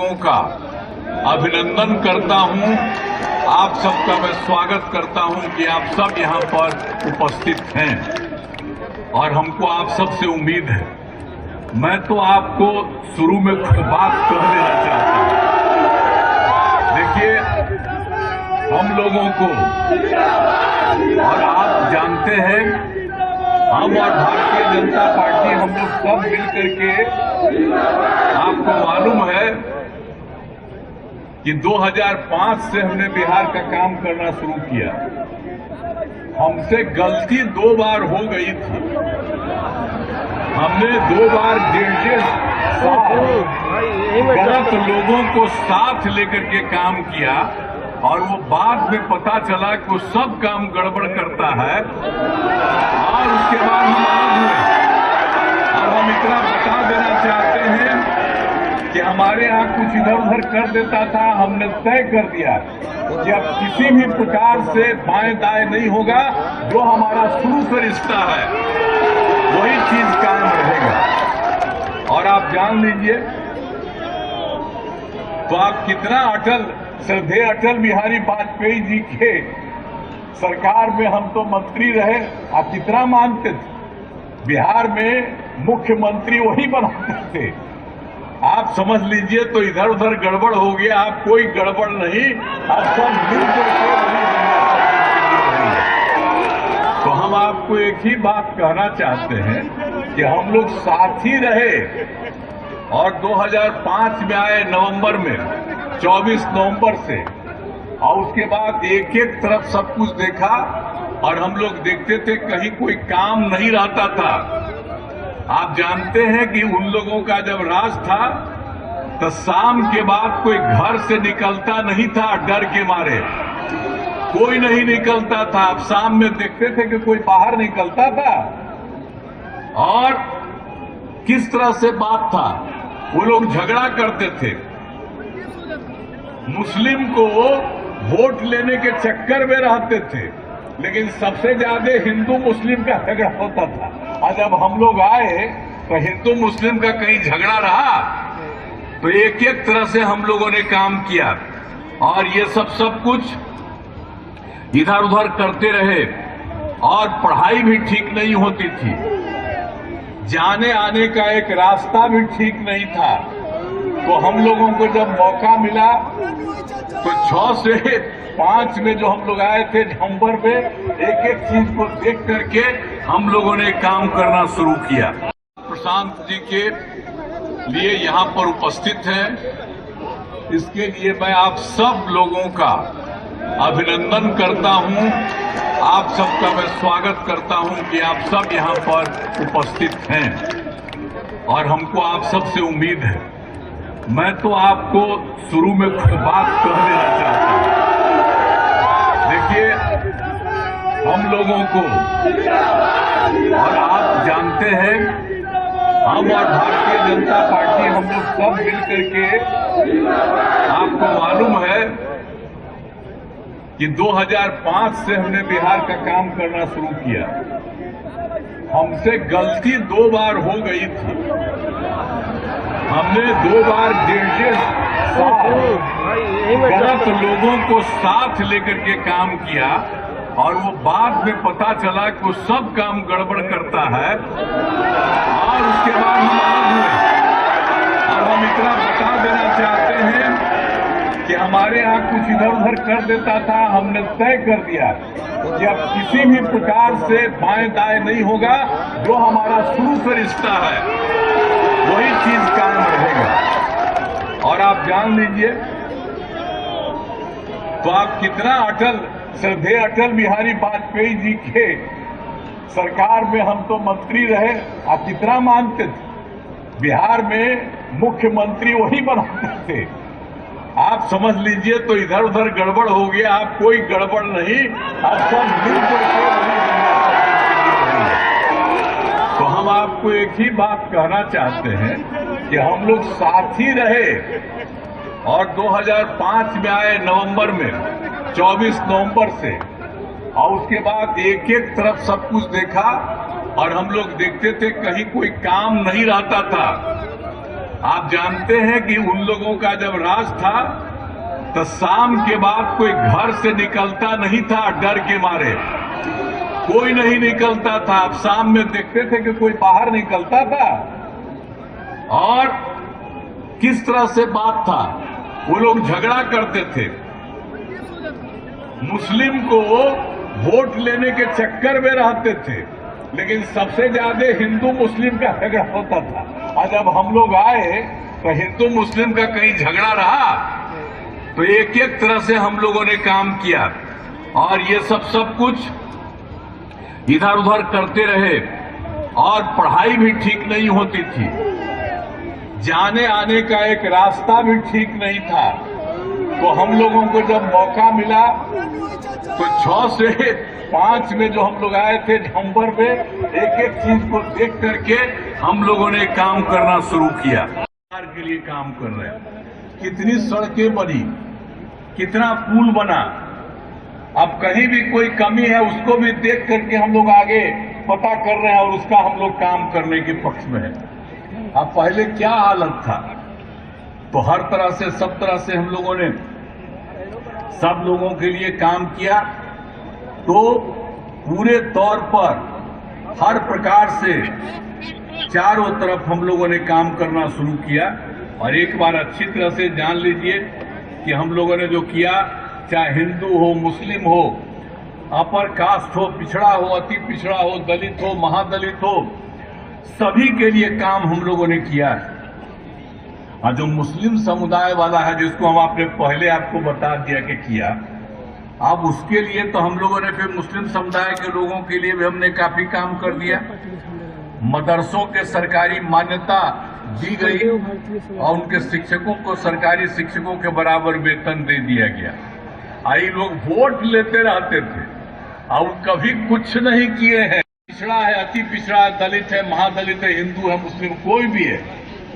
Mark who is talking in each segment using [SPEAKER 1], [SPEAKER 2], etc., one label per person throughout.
[SPEAKER 1] लोगों का अभिनंदन करता हूं। आप सबका मैं स्वागत करता हूं कि आप सब यहां पर उपस्थित हैं और हमको आप सबसे उम्मीद है। मैं तो आपको शुरू में कुछ बात कह देना चाहता हूं। देखिए, हम लोगों को और आप जानते हैं, हम और भारतीय जनता पार्टी हम लोग सब मिल करके, आपको मालूम है कि 2005 से हमने बिहार का काम करना शुरू किया। हमसे गलती 2 बार हो गई थी। हमने 2 बार 1.5 साल गलत लोगों को साथ लेकर के काम किया और वो बाद में पता चला कि वो सब काम गड़बड़ करता है और उसके बाद हम अलग हुए। अब हम इतना बता देना चाहते हैं कि हमारे यहाँ कुछ इधर उधर कर देता था, हमने तय कर दिया कि अब किसी भी प्रकार से बाएं दाएं नहीं होगा। जो हमारा शुरू से रिश्ता है वही चीज कायम रहेगा। और आप जान लीजिए, तो आप कितना श्रद्धेय अटल बिहारी वाजपेयी जी के सरकार में हम तो मंत्री रहे, आप कितना मानते थे? बिहार में मुख्यमंत्री वही बनाते थे। आप समझ लीजिए, तो इधर उधर गड़बड़ हो गया। आप कोई गड़बड़ नहीं, आप सब मिलकर के तो हम आपको एक ही बात कहना चाहते हैं कि हम लोग साथ ही रहे और 2005 में आए नवंबर में, 24 नवंबर से, और उसके बाद एक एक तरफ सब कुछ देखा और हम लोग देखते थे कहीं कोई काम नहीं रहता था। आप जानते हैं कि उन लोगों का जब राज था तो शाम के बाद कोई घर से निकलता नहीं था, डर के मारे कोई नहीं निकलता था। आप शाम में देखते थे कि कोई बाहर निकलता था और किस तरह से बात था, वो लोग झगड़ा करते थे। मुस्लिम को वोट लेने के चक्कर में रहते थे, लेकिन सबसे ज्यादा हिंदू मुस्लिम का झगड़ा होता था। और जब हम लोग आए तो हिंदू मुस्लिम का कहीं झगड़ा रहा तो एक एक तरह से हम लोगों ने काम किया और ये सब कुछ इधर उधर करते रहे और पढ़ाई भी ठीक नहीं होती थी, जाने आने का एक रास्ता भी ठीक नहीं था। तो हम लोगों को जब मौका मिला तो 6 से 5 में जो हम लोग आए थे नवंबर में, एक एक चीज को देख करके हम लोगों ने काम करना शुरू किया। प्रशांत जी के लिए यहाँ पर उपस्थित हैं, इसके लिए मैं आप सब लोगों का अभिनंदन करता हूँ। आप सबका मैं स्वागत करता हूँ कि आप सब यहाँ पर उपस्थित हैं और हमको आप सबसे उम्मीद है। मैं तो आपको शुरू में कुछ बात कह देना चाहता हूं। देखिए, हम लोगों को और आप जानते हैं, हम और भारतीय जनता पार्टी हम लोग सब मिल करके, आपको मालूम है कि 2005 से हमने बिहार का काम करना शुरू किया। हमसे गलती 2 बार हो गई थी। हमने 2 बार 1.5 साल गलत लोगों को साथ लेकर के काम किया और वो बाद में पता चला कि वो सब काम गड़बड़ करता है और उसके बाद हम अलग हुए। और हम इतना बता देना चाहते हैं कि हमारे यहाँ कुछ इधर उधर कर देता था, हमने तय कर दिया कि अब किसी भी प्रकार से बाएं दाएं नहीं होगा। जो हमारा शुरू से रिश्ता है वही चीज कायम रहेगा। और आप जान लीजिए, तो आप कितना श्रद्धेय अटल बिहारी वाजपेयी जी के सरकार में हम तो मंत्री रहे, आप कितना मानते थे? बिहार में मुख्यमंत्री वही बनाते थे। आप समझ लीजिए, तो इधर उधर गड़बड़ हो गया। आप कोई गड़बड़ नहीं, आप सब मिलकर के तो हम आपको एक ही बात कहना चाहते हैं कि हम लोग साथ ही रहे और 2005 में आए नवंबर में, 24 नवंबर से, और उसके बाद एक एक तरफ सब कुछ देखा और हम लोग देखते थे कहीं कोई काम नहीं रहता था। आप जानते हैं कि उन लोगों का जब राज था तो शाम के बाद कोई घर से निकलता नहीं था डर के मारे, कोई नहीं निकलता था। आप शाम में देखते थे कि कोई बाहर निकलता था, और किस तरह से बात था, वो लोग झगड़ा करते थे। मुस्लिम को वोट लेने के चक्कर में रहते थे, लेकिन सबसे ज्यादा हिंदू मुस्लिम का झगड़ा होता था। और जब हम लोग आए तो हिंदू मुस्लिम का कहीं झगड़ा रहा तो एक एक तरह से हम लोगों ने काम किया, और ये सब कुछ इधर उधर करते रहे, और पढ़ाई भी ठीक नहीं होती थी, जाने आने का एक रास्ता भी ठीक नहीं था। तो हम लोगों को जब मौका मिला तो 6 से 5 में जो हम लोग आए थे नवंबर में, एक एक चीज को देख करके हम लोगों ने काम करना शुरू किया। सरकार के लिए काम कर रहे हैं, कितनी सड़कें बनी, कितना पुल बना। अब कहीं भी कोई कमी है उसको भी देख करके हम लोग आगे पता कर रहे हैं, और उसका हम लोग काम करने के पक्ष में है। अब पहले क्या हालत था, तो हर तरह से सब तरह से हम लोगों ने सब लोगों के लिए काम किया। तो पूरे तौर पर हर प्रकार से चारों तरफ हम लोगों ने काम करना शुरू किया। और एक बार अच्छी तरह से जान लीजिए कि हम लोगों ने जो किया, चाहे हिंदू हो, मुस्लिम हो, अपर कास्ट हो, पिछड़ा हो, अति पिछड़ा हो, दलित हो, महादलित हो, सभी के लिए काम हम लोगों ने किया है। और जो मुस्लिम समुदाय वाला है, जिसको हम आपने पहले आपको बता दिया कि किया, अब उसके लिए तो हम लोगों ने फिर मुस्लिम समुदाय के लोगों के लिए भी हमने काफी काम कर दिया। मदरसों के सरकारी मान्यता दी गई, और उनके शिक्षकों को सरकारी शिक्षकों के बराबर वेतन दे दिया गया। आई लोग वोट लेते रहते थे और कभी कुछ नहीं किए हैं। पिछड़ा है, अति पिछड़ा है, दलित है, महादलित है, हिंदू है, मुस्लिम, कोई भी है,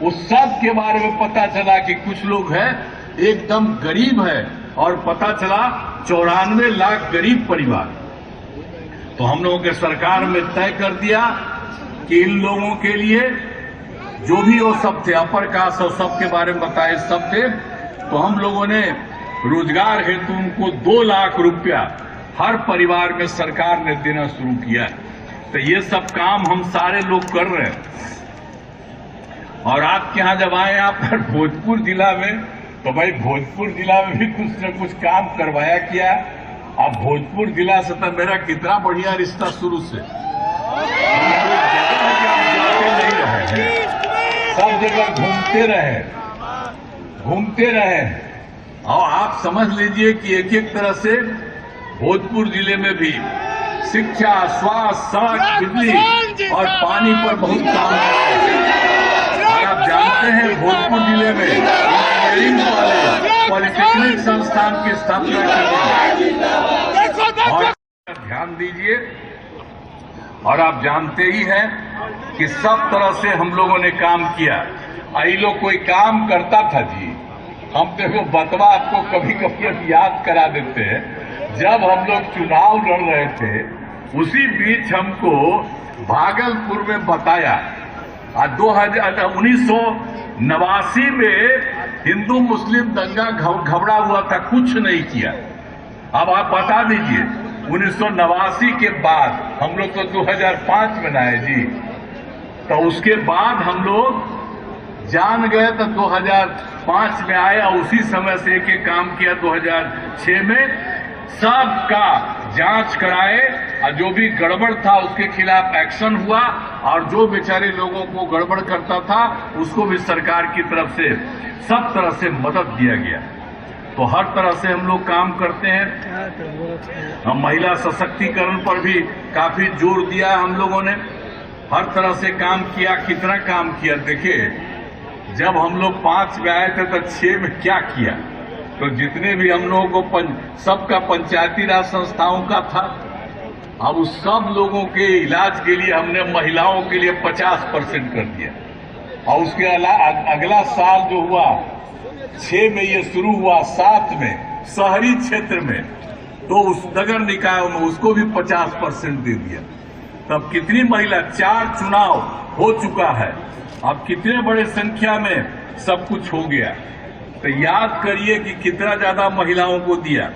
[SPEAKER 1] उस सब के बारे में पता चला कि कुछ लोग हैं एकदम गरीब है, और पता चला 94 लाख गरीब परिवार। तो हम लोगों के सरकार में तय कर दिया कि इन लोगों के लिए जो भी वो सब थे, अपर कास्ट और सब के बारे में बताए सब थे, तो हम लोगों ने रोजगार हेतु उनको 2 लाख रुपया हर परिवार में सरकार ने देना शुरू किया है। तो ये सब काम हम सारे लोग कर रहे हैं। और आपके यहां जब आए आप भोजपुर जिला में, तो भाई भोजपुर जिला में भी कुछ न कुछ काम करवाया किया। अब भोजपुर जिला से तो मेरा कितना बढ़िया रिश्ता शुरू से, नहीं रहे हैं, सब जगह घूमते रहे। और आप समझ लीजिए कि एक एक तरह से भोजपुर जिले में भी शिक्षा, स्वास्थ्य, सड़क, बिजली और पानी पर बहुत काम है। और आप जानते हैं भोजपुर जिले में इंजीनियरिंग कॉलेज, पॉलिटेक्निक संस्थान की स्थापना की गई। और ध्यान दीजिए, और आप जानते ही हैं कि सब तरह से हम लोगों ने काम किया। आई लोग कोई काम करता था जी, हम देखो बतवा आपको कभी कभी याद करा देते हैं। जब हम लोग चुनाव लड़ रहे थे, उसी बीच हमको भागलपुर में बताया 1989 में हिंदू मुस्लिम दंगा घबरा हुआ था, कुछ नहीं किया। अब आप बता दीजिए 1989 के बाद, हम लोग तो 2005 में आए जी, तो उसके बाद हम लोग जान गए तो 2005 में आए, और उसी समय से एक एक काम किया। 2006 में सबका जांच कराए, और जो भी गड़बड़ था उसके खिलाफ एक्शन हुआ, और जो बेचारे लोगों को गड़बड़ करता था उसको भी सरकार की तरफ से सब तरह से मदद दिया गया। तो हर तरह से हम लोग काम करते हैं। हम महिला सशक्तिकरण पर भी काफी जोर दिया हम लोगों ने, हर तरह से काम किया। कितना काम किया देखिए, जब हम लोग 5 में आए थे तो 6 में क्या किया, तो जितने भी हम लोगों को सबका पंचायती राज संस्थाओं का था, अब उस सब लोगों के इलाज के लिए हमने महिलाओं के लिए 50% कर दिया। और उसके अगला साल जो हुआ 6 में ये शुरू हुआ, 7 में शहरी क्षेत्र में, तो उस नगर निकायों में उसको भी 50% दे दिया। तब कितनी महिला, 4 चुनाव हो चुका है, अब कितने बड़े संख्या में सब कुछ हो गया। तो याद करिए कि कितना ज्यादा महिलाओं को दिया।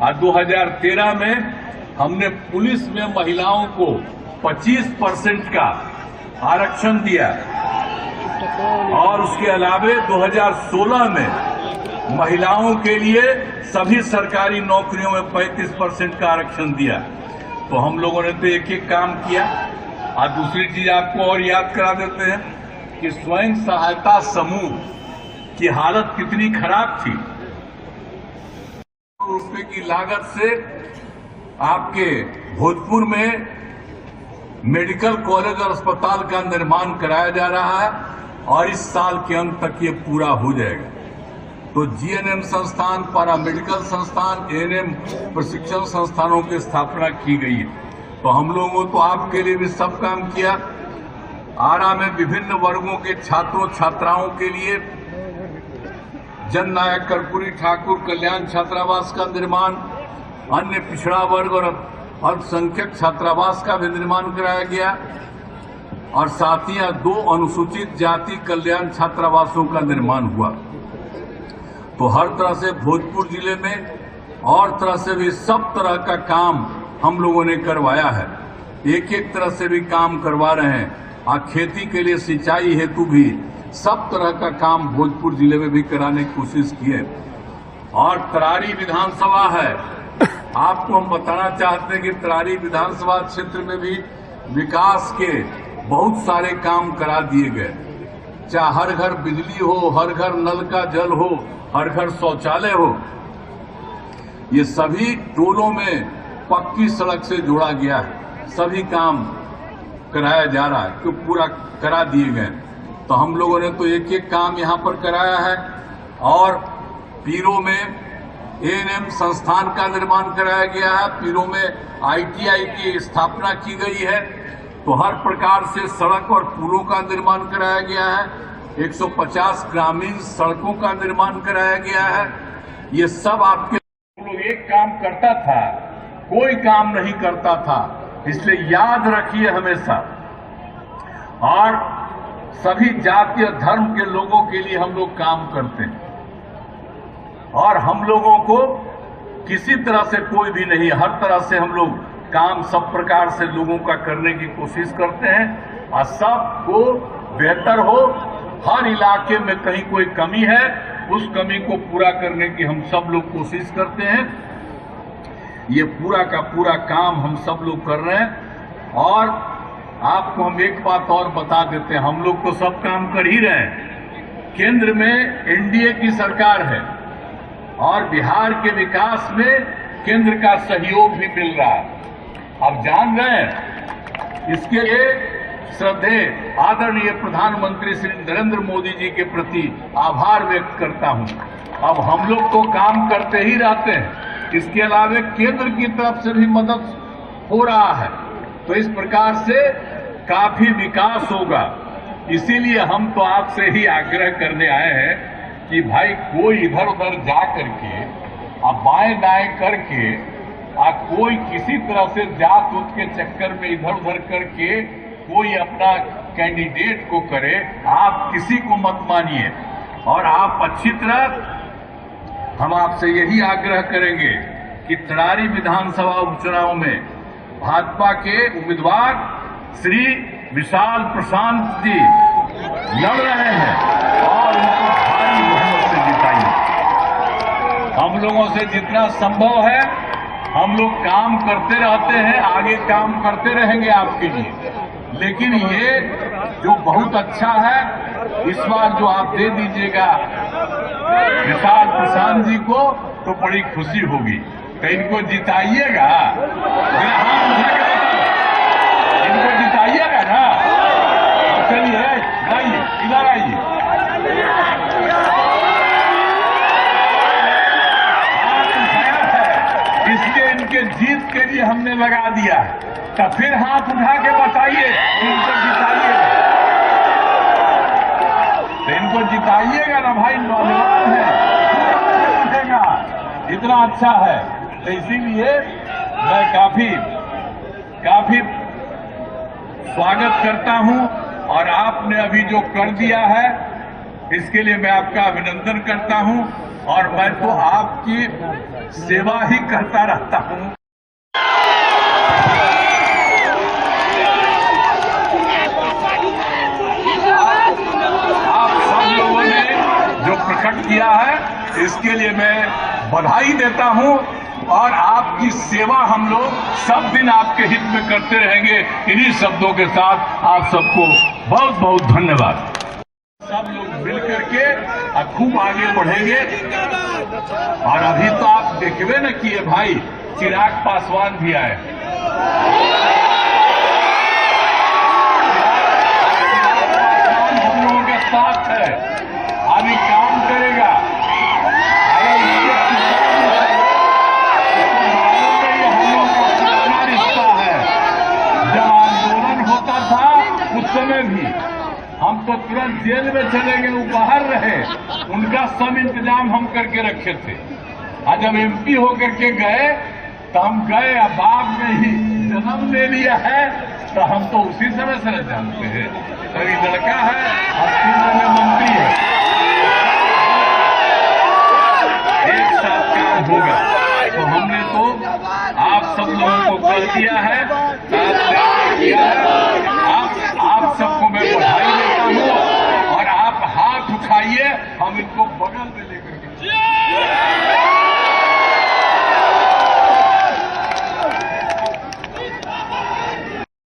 [SPEAKER 1] आज 2013 में हमने पुलिस में महिलाओं को 25% का आरक्षण दिया और उसके अलावे 2016 में महिलाओं के लिए सभी सरकारी नौकरियों में 35% का आरक्षण दिया। तो हम लोगों ने तो एक एक काम किया। आज दूसरी चीज आपको और याद करा देते हैं कि स्वयं सहायता समूह की हालत कितनी खराब थी। रुपए की लागत से आपके भोजपुर में मेडिकल कॉलेज और अस्पताल का निर्माण कराया जा रहा है और इस साल के अंत तक ये पूरा हो जाएगा। तो जीएनएम संस्थान, पैरामेडिकल संस्थान, एएनएम प्रशिक्षण संस्थानों की स्थापना की गई है। तो हम लोगों तो आपके लिए भी सब काम किया। आरा में विभिन्न वर्गों के छात्रों छात्राओं के लिए जननायक कर्पूरी ठाकुर कल्याण छात्रावास का निर्माण, अन्य पिछड़ा वर्ग और अल्पसंख्यक छात्रावास का भी निर्माण कराया गया और साथ ही 2 अनुसूचित जाति कल्याण छात्रावासों का निर्माण हुआ। तो हर तरह से भोजपुर जिले में और तरह से भी सब तरह का काम हम लोगों ने करवाया है। एक एक तरह से भी काम करवा रहे हैं और खेती के लिए सिंचाई हेतु भी सब तरह का काम भोजपुर जिले में भी कराने की कोशिश की है। और तरारी विधानसभा है, आपको हम बताना चाहते हैं कि तरारी विधानसभा क्षेत्र में भी विकास के बहुत सारे काम करा दिए गए। चाहे हर घर बिजली हो, हर घर नल का जल हो, हर घर शौचालय हो, ये सभी टोलों में पक्की सड़क से जोड़ा गया है। सभी काम कराया जा रहा है, तो पूरा करा दिए गए। तो हम लोगों ने तो एक एक काम यहाँ पर कराया है। और पीरो में एएनएम संस्थान का निर्माण कराया गया है। पीरो में आईटीआई की स्थापना की गई है। तो हर प्रकार से सड़क और पुलों का निर्माण कराया गया है। 150 ग्रामीण सड़कों का निर्माण कराया गया है। ये सब आपके लोग एक काम करता था, कोई काम नहीं करता था, इसलिए याद रखिए हमेशा। और सभी जाति और धर्म के लोगों के लिए हम लोग काम करते हैं और हम लोगों को किसी तरह से कोई भी नहीं, हर तरह से हम लोग काम सब प्रकार से लोगों का करने की कोशिश करते हैं और सबको बेहतर हो। हर इलाके में कहीं कोई कमी है, उस कमी को पूरा करने की हम सब लोग कोशिश करते हैं। ये पूरा का पूरा काम हम सब लोग कर रहे हैं। और आपको हम एक बात और बता देते हैं, हम लोग तो सब काम कर ही रहे हैं। केंद्र में एनडीए की सरकार है और बिहार के विकास में केंद्र का सहयोग भी मिल रहा है। अब जान रहे हैं, इसके लिए श्रद्धेय आदरणीय प्रधानमंत्री श्री नरेंद्र मोदी जी के प्रति आभार व्यक्त करता हूं। अब हम लोग तो काम करते ही रहते हैं, इसके अलावा केंद्र की तरफ से भी मदद हो रहा है। तो इस प्रकार से काफी विकास होगा। इसीलिए हम तो आपसे ही आग्रह करने आए हैं कि भाई कोई इधर उधर जा करके अब बाएं दाएं करके कोई किसी तरह से जात उत के चक्कर में इधर उधर करके कोई अपना कैंडिडेट को करे, आप किसी को मत मानिए। और आप अच्छी तरह हम आपसे यही आग्रह करेंगे कि तरारी विधानसभा उपचुनाव में भाजपा के उम्मीदवार श्री विशाल प्रशांत जी लड़ रहे हैं और उनको भारी बहुमत से जिताइए। हम लोगों से जितना संभव है हम लोग काम करते रहते हैं, आगे काम करते रहेंगे आपके लिए। लेकिन ये जो बहुत अच्छा है, इस बार जो आप दे दीजिएगा विशाल प्रशांत जी को तो बड़ी खुशी होगी। तो इनको जिताइएगा, इनको जिताइएगा ना। चलिए आइए, इधर आइए। इसलिए इनके जीत के लिए हमने लगा दिया है। तो फिर हाथ उठा के बताइए इनको जिताइएगा। तो इनको जिताइएगा ना भाई, नौजवान है, उठेगा, इतना अच्छा है। तो इसीलिए मैं काफी स्वागत करता हूं और आपने अभी जो कर दिया है इसके लिए मैं आपका अभिनंदन करता हूं और मैं तो आपकी सेवा ही करता रहता हूं। आप सब लोगों ने जो प्रकट किया है इसके लिए मैं बधाई देता हूं और आपकी सेवा हम लोग सब दिन आपके हित में करते रहेंगे। इन्हीं शब्दों के साथ आप सबको बहुत बहुत धन्यवाद। सब लोग मिलकर के खूब आगे बढ़ेंगे। और अभी तो आप देखबे न किए भाई, चिराग पासवान भी आए। हम लोगों के साथ है, अभी काम करेगा। उस समय भी हम तो तुरंत जेल में चले गए, वो बाहर रहे, उनका सब इंतजाम हम करके रखे थे। आज जब एमपी होकर के गए तो हम गए, बाद में ही जन्म ले लिया है तो हम तो उसी समय से जानते हैं। तो ये लड़का है और केंद्र में मंत्री है, एक साथ काम होगा। तो हमने तो आप सब लोगों को कर दिया है, आप सबको मैं बधाई देता हूं और आप हाथ उठाइए, हम इनको बगल में लेकर के